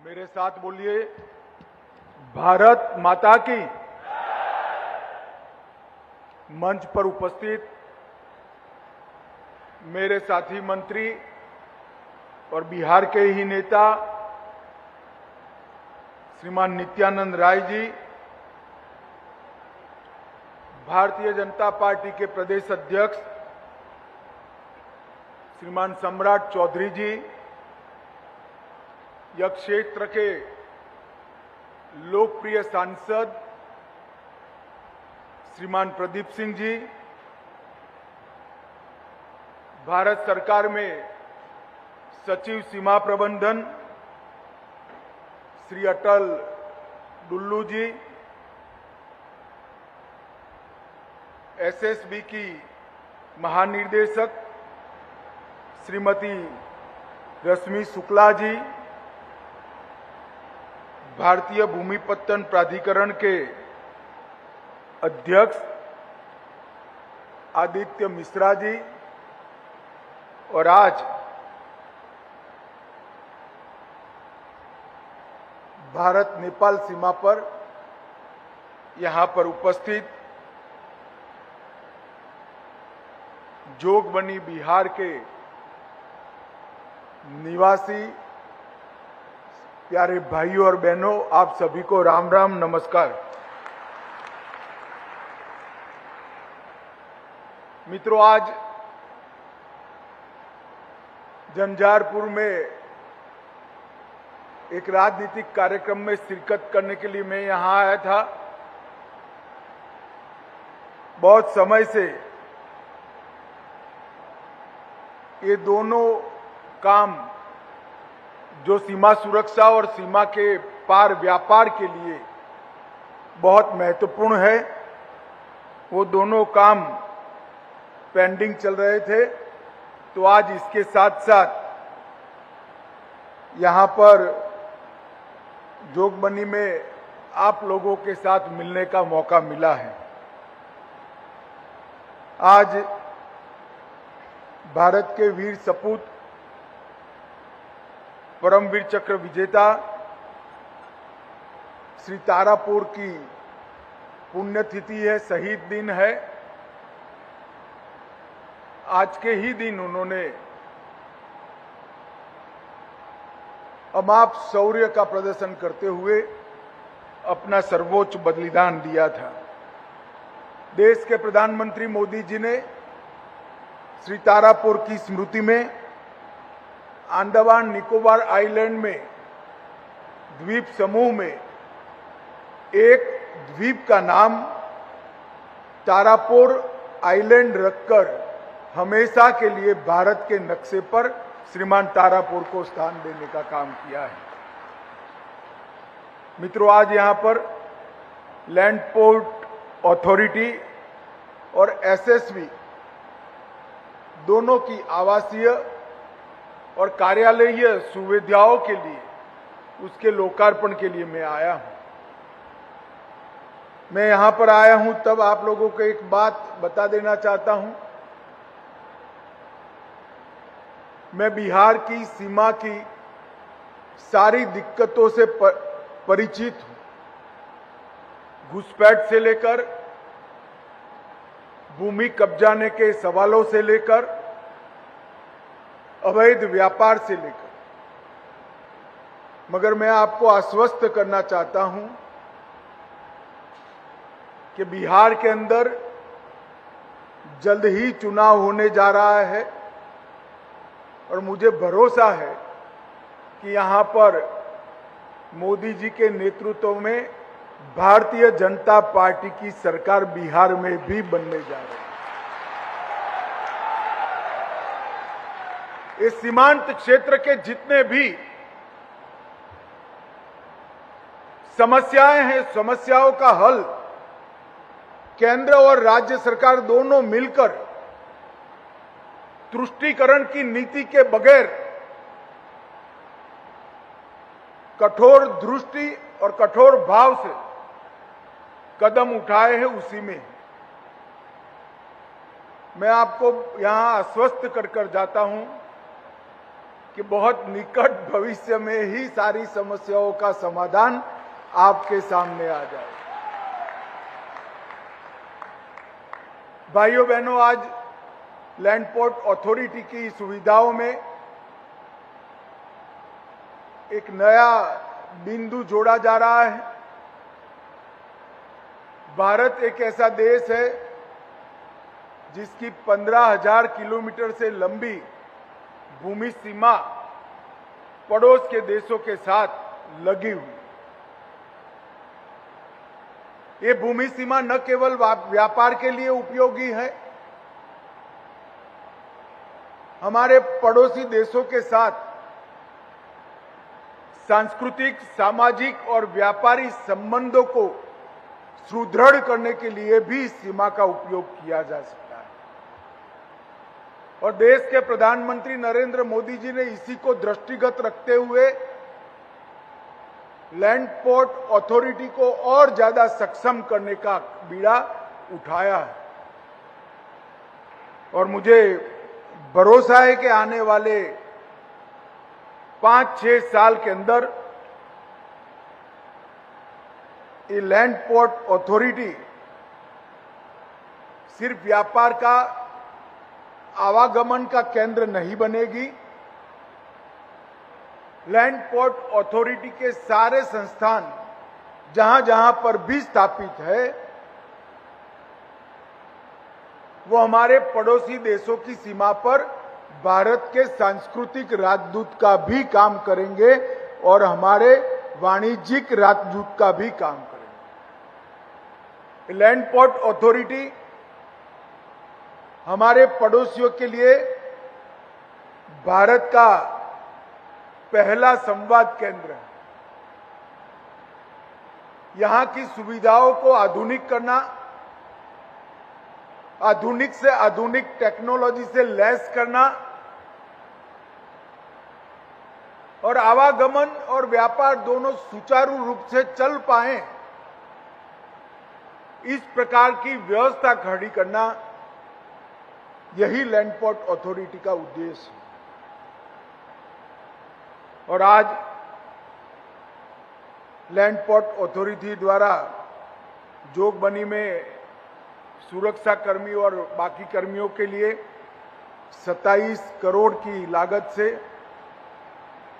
मेरे साथ बोलिए, भारत माता की। मंच पर उपस्थित मेरे साथी मंत्री और बिहार के ही नेता श्रीमान नित्यानंद राय जी, भारतीय जनता पार्टी के प्रदेश अध्यक्ष श्रीमान सम्राट चौधरी जी, यह क्षेत्र के लोकप्रिय सांसद श्रीमान प्रदीप सिंह जी, भारत सरकार में सचिव सीमा प्रबंधन श्री अटल डुल्लू जी, एसएसबी की महानिदेशक श्रीमती रश्मि शुक्ला जी, भारतीय भूमि पत्तन प्राधिकरण के अध्यक्ष आदित्य मिश्रा जी, और आज भारत नेपाल सीमा पर यहां पर उपस्थित जोगबनी बिहार के निवासी प्यारे भाइयों और बहनों, आप सभी को राम राम नमस्कार। मित्रों, आज झंझारपुर में एक राजनीतिक कार्यक्रम में शिरकत करने के लिए मैं यहां आया था। बहुत समय से ये दोनों काम जो सीमा सुरक्षा और सीमा के पार व्यापार के लिए बहुत महत्वपूर्ण है, वो दोनों काम पेंडिंग चल रहे थे। तो आज इसके साथ साथ यहां पर जोगबनी में आप लोगों के साथ मिलने का मौका मिला है। आज भारत के वीर सपूत परमवीर चक्र विजेता श्री तारापुर की पुण्यतिथि है, शहीद दिन है। आज के ही दिन उन्होंने अमाप शौर्य का प्रदर्शन करते हुए अपना सर्वोच्च बलिदान दिया था। देश के प्रधानमंत्री मोदी जी ने श्री तारापुर की स्मृति में अंडमान निकोबार आइलैंड में द्वीप समूह में एक द्वीप का नाम तारापुर आइलैंड रखकर हमेशा के लिए भारत के नक्शे पर श्रीमान तारापुर को स्थान देने का काम किया है। मित्रों, आज यहां पर लैंड पोर्ट अथॉरिटी और एसएसबी दोनों की आवासीय और कार्यालयीय सुविधाओं के लिए उसके लोकार्पण के लिए मैं आया हूं। मैं यहां पर आया हूं तब आप लोगों को एक बात बता देना चाहता हूं। मैं बिहार की सीमा की सारी दिक्कतों से परिचित हूं। घुसपैठ से लेकर भूमि कब्जाने के सवालों से लेकर अवैध व्यापार से लेकर, मगर मैं आपको आश्वस्त करना चाहता हूं कि बिहार के अंदर जल्द ही चुनाव होने जा रहा है और मुझे भरोसा है कि यहां पर मोदी जी के नेतृत्व में भारतीय जनता पार्टी की सरकार बिहार में भी बनने जा रही है। इस सीमांत क्षेत्र के जितने भी समस्याएं हैं, समस्याओं का हल केंद्र और राज्य सरकार दोनों मिलकर तुष्टीकरण की नीति के बगैर कठोर दृष्टि और कठोर भाव से कदम उठाए हैं, उसी में मैं आपको यहां आश्वस्त कर जाता हूं कि बहुत निकट भविष्य में ही सारी समस्याओं का समाधान आपके सामने आ जाए। भाइयों बहनों, आज लैंड पोर्ट अथॉरिटी की सुविधाओं में एक नया बिंदु जोड़ा जा रहा है। भारत एक ऐसा देश है जिसकी 15,000 किलोमीटर से लंबी भूमि सीमा पड़ोस के देशों के साथ लगी हुई। ये भूमि सीमा न केवल व्यापार के लिए उपयोगी है, हमारे पड़ोसी देशों के साथ सांस्कृतिक, सामाजिक और व्यापारी संबंधों को सुदृढ़ करने के लिए भी इस सीमा का उपयोग किया जा सकता है। और देश के प्रधानमंत्री नरेंद्र मोदी जी ने इसी को दृष्टिगत रखते हुए लैंड पोर्ट अथॉरिटी को और ज्यादा सक्षम करने का बीड़ा उठाया है। और मुझे भरोसा है कि आने वाले 5-6 साल के अंदर ये लैंड पोर्ट अथॉरिटी सिर्फ व्यापार का, आवागमन का केंद्र नहीं बनेगी। लैंड पोर्ट अथॉरिटी के सारे संस्थान जहां जहां पर भी स्थापित है, वो हमारे पड़ोसी देशों की सीमा पर भारत के सांस्कृतिक राजदूत का भी काम करेंगे और हमारे वाणिज्यिक राजदूत का भी काम करेंगे। लैंड पोर्ट अथॉरिटी हमारे पड़ोसियों के लिए भारत का पहला संवाद केंद्र है। यहां की सुविधाओं को आधुनिक करना, आधुनिक से आधुनिक टेक्नोलॉजी से लैस करना और आवागमन और व्यापार दोनों सुचारू रूप से चल पाए, इस प्रकार की व्यवस्था खड़ी करना, यही लैंड पोर्ट अथॉरिटी का उद्देश्य है। और आज लैंड पोर्ट अथॉरिटी द्वारा जोगबनी में सुरक्षा कर्मी और बाकी कर्मियों के लिए 27 करोड़ की लागत से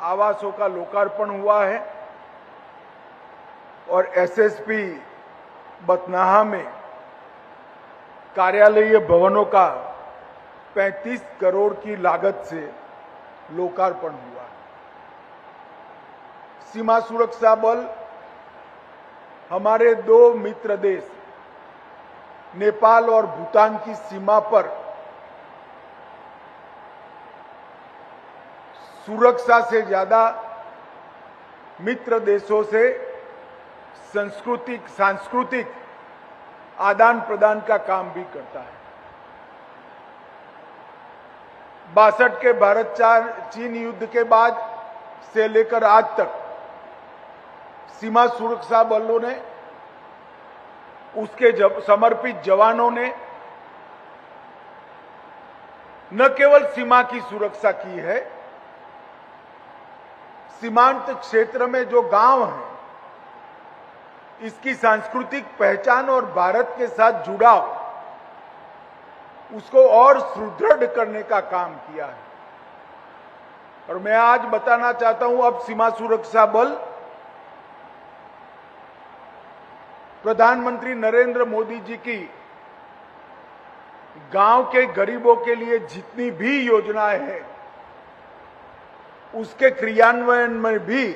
आवासों का लोकार्पण हुआ है और एसएसपी बथनाहा में कार्यालयीय भवनों का 35 करोड़ की लागत से लोकार्पण हुआ है। सीमा सुरक्षा बल हमारे 2 मित्र देश नेपाल और भूटान की सीमा पर सुरक्षा से ज्यादा मित्र देशों से सांस्कृतिक आदान प्रदान का काम भी करता है। 62 के भारत चीन युद्ध के बाद से लेकर आज तक सीमा सुरक्षा बलों ने, उसके समर्पित जवानों ने न केवल सीमा की सुरक्षा की है, सीमांत क्षेत्र में जो गांव हैं, इसकी सांस्कृतिक पहचान और भारत के साथ जुड़ाव, उसको और सुदृढ़ करने का काम किया है। और मैं आज बताना चाहता हूं, अब सीमा सुरक्षा बल प्रधानमंत्री नरेंद्र मोदी जी की गांव के गरीबों के लिए जितनी भी योजनाएं हैं, उसके क्रियान्वयन में भी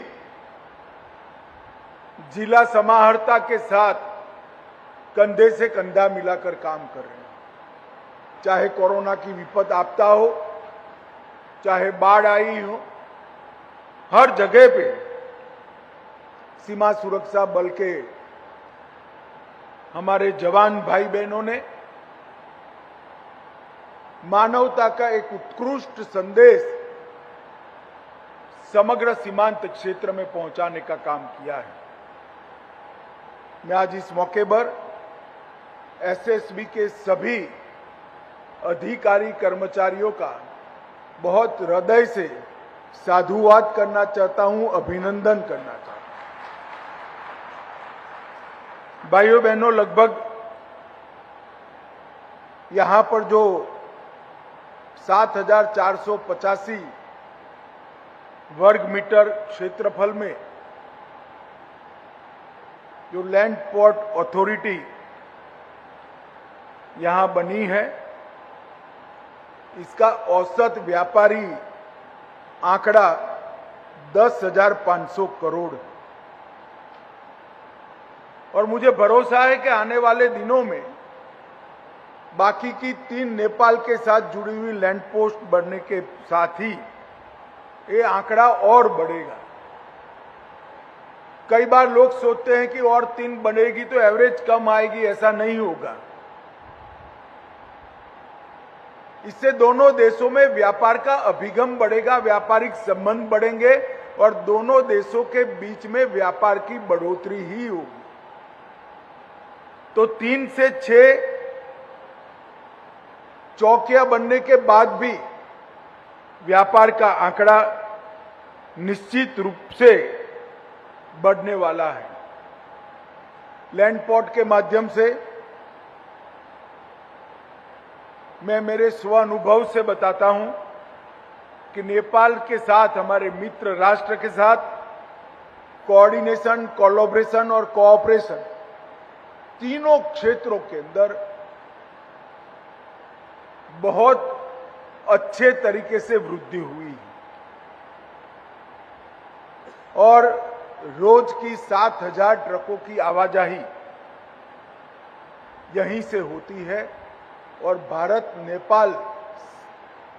जिला समाहर्ता के साथ कंधे से कंधा मिलाकर काम कर रहे हैं। चाहे कोरोना की विपद आपदा हो, चाहे बाढ़ आई हो, हर जगह पे सीमा सुरक्षा बल के हमारे जवान भाई बहनों ने मानवता का एक उत्कृष्ट संदेश समग्र सीमांत क्षेत्र में पहुंचाने का काम किया है। मैं आज इस मौके पर एसएसबी के सभी अधिकारी कर्मचारियों का बहुत हृदय से साधुवाद करना चाहता हूं, अभिनंदन करना चाहता हूं। भाइयों बहनों, लगभग यहां पर जो 7,485 वर्ग मीटर क्षेत्रफल में जो लैंड पोर्ट अथॉरिटी यहां बनी है, इसका औसत व्यापारी आंकड़ा 10,500 करोड़। और मुझे भरोसा है कि आने वाले दिनों में बाकी की 3 नेपाल के साथ जुड़ी हुई लैंड पोस्ट बढ़ने के साथ ही ये आंकड़ा और बढ़ेगा। कई बार लोग सोचते हैं कि और 3 बढ़ेगी तो एवरेज कम आएगी, ऐसा नहीं होगा। इससे दोनों देशों में व्यापार का अभिगम बढ़ेगा, व्यापारिक संबंध बढ़ेंगे और दोनों देशों के बीच में व्यापार की बढ़ोतरी ही होगी। तो 3 से 6 चौकियां बनने के बाद भी व्यापार का आंकड़ा निश्चित रूप से बढ़ने वाला है। लैंड पोर्ट के माध्यम से मैं मेरे स्व अनुभव से बताता हूं कि नेपाल के साथ, हमारे मित्र राष्ट्र के साथ कोऑर्डिनेशन, कोलैबोरेशन और कोऑपरेशन तीनों क्षेत्रों के अंदर बहुत अच्छे तरीके से वृद्धि हुई है और रोज की 7,000 ट्रकों की आवाजाही यहीं से होती है और भारत नेपाल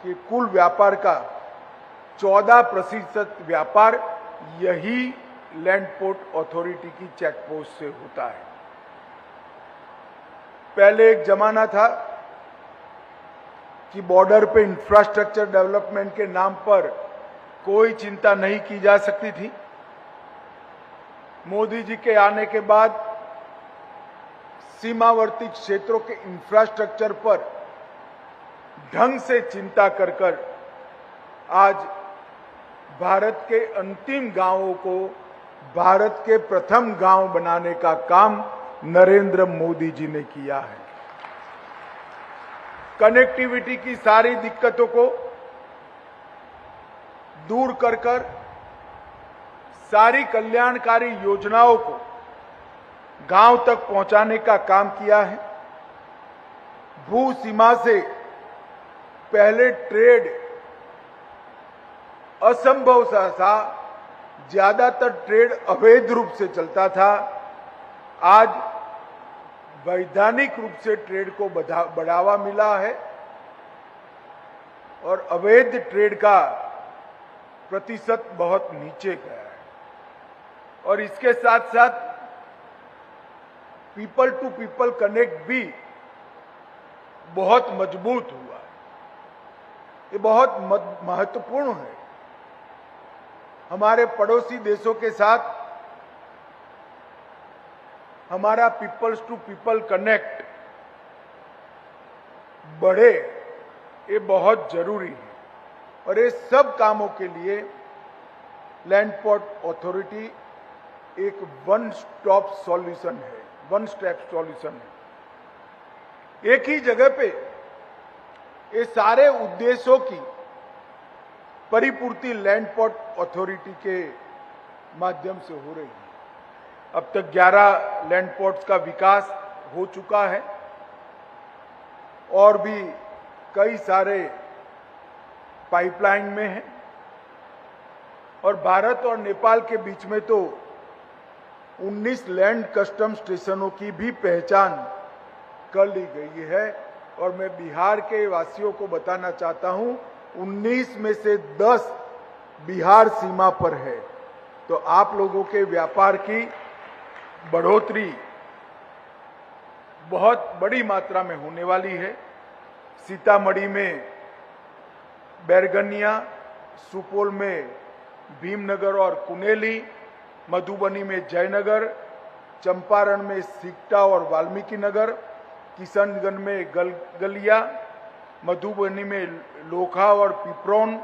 के कुल व्यापार का 14% व्यापार यही लैंड पोर्ट अथॉरिटी की चेकपोस्ट से होता है। पहले एक जमाना था कि बॉर्डर पे इंफ्रास्ट्रक्चर डेवलपमेंट के नाम पर कोई चिंता नहीं की जा सकती थी। मोदी जी के आने के बाद सीमावर्ती क्षेत्रों के इंफ्रास्ट्रक्चर पर ढंग से चिंता कर कर आज भारत के अंतिम गांवों को भारत के प्रथम गांव बनाने का काम नरेंद्र मोदी जी ने किया है। कनेक्टिविटी की सारी दिक्कतों को दूर कर कर सारी कल्याणकारी योजनाओं को गांव तक पहुंचाने का काम किया है। भू सीमा से पहले ट्रेड असंभव सा था, ज्यादातर ट्रेड अवैध रूप से चलता था। आज वैधानिक रूप से ट्रेड को बढ़ावा मिला है और अवैध ट्रेड का प्रतिशत बहुत नीचे गया है। और इसके साथ साथ पीपल टू पीपल कनेक्ट भी बहुत मजबूत हुआ है। ये बहुत महत्वपूर्ण है। हमारे पड़ोसी देशों के साथ हमारा पीपल्स टू पीपल कनेक्ट बढ़े, ये बहुत जरूरी है। और ये सब कामों के लिए लैंड पोर्ट अथॉरिटी एक वन स्टॉप सॉल्यूशन है, वन स्टेप सॉल्यूशन है। एक ही जगह पे ये सारे उद्देश्यों की परिपूर्ति लैंड पोर्ट अथॉरिटी के माध्यम से हो रही है। अब तक 11 लैंड पोर्ट्स का विकास हो चुका है और भी कई सारे पाइपलाइन में हैं। और भारत और नेपाल के बीच में तो 19 लैंड कस्टम स्टेशनों की भी पहचान कर ली गई है। और मैं बिहार के वासियों को बताना चाहता हूं, 19 में से 10 बिहार सीमा पर है। तो आप लोगों के व्यापार की बढ़ोतरी बहुत बड़ी मात्रा में होने वाली है। सीतामढ़ी में बैरगनिया, सुपौल में भीमनगर और कुनेली, मधुबनी में जयनगर, चंपारण में सिकटा और वाल्मीकि नगर, किशनगंज में गलिया, मधुबनी में लोखा और पिपरौन,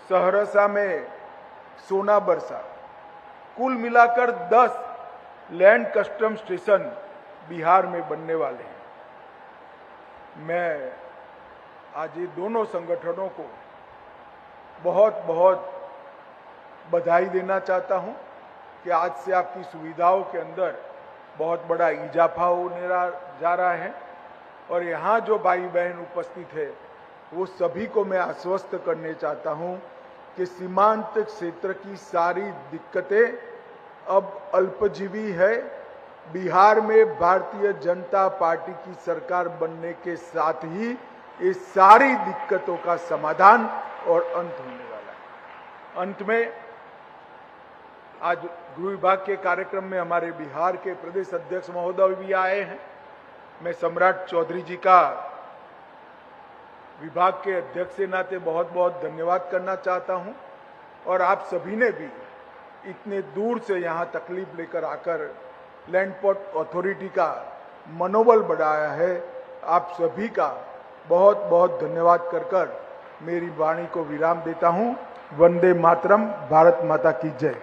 सहरसा में सोना बरसा, कुल मिलाकर 10 लैंड कस्टम स्टेशन बिहार में बनने वाले हैं। मैं आज ये दोनों संगठनों को बहुत बहुत बधाई देना चाहता हूं कि आज से आपकी सुविधाओं के अंदर बहुत बड़ा इजाफा होने जा रहा है। और यहाँ जो भाई बहन उपस्थित है वो सभी को मैं आश्वस्त करने चाहता हूं कि सीमांत क्षेत्र की सारी दिक्कतें अब अल्पजीवी है। बिहार में भारतीय जनता पार्टी की सरकार बनने के साथ ही ये सारी दिक्कतों का समाधान और अंत होने वाला है। अंत में आज गृह विभाग के कार्यक्रम में हमारे बिहार के प्रदेश अध्यक्ष महोदय भी आए हैं। मैं सम्राट चौधरी जी का विभाग के अध्यक्ष के नाते बहुत बहुत धन्यवाद करना चाहता हूं। और आप सभी ने भी इतने दूर से यहां तकलीफ लेकर आकर लैंड पोर्ट अथॉरिटी का मनोबल बढ़ाया है। आप सभी का बहुत बहुत धन्यवाद कर मेरी वाणी को विराम देता हूं। वंदे मातरम। भारत माता की जय।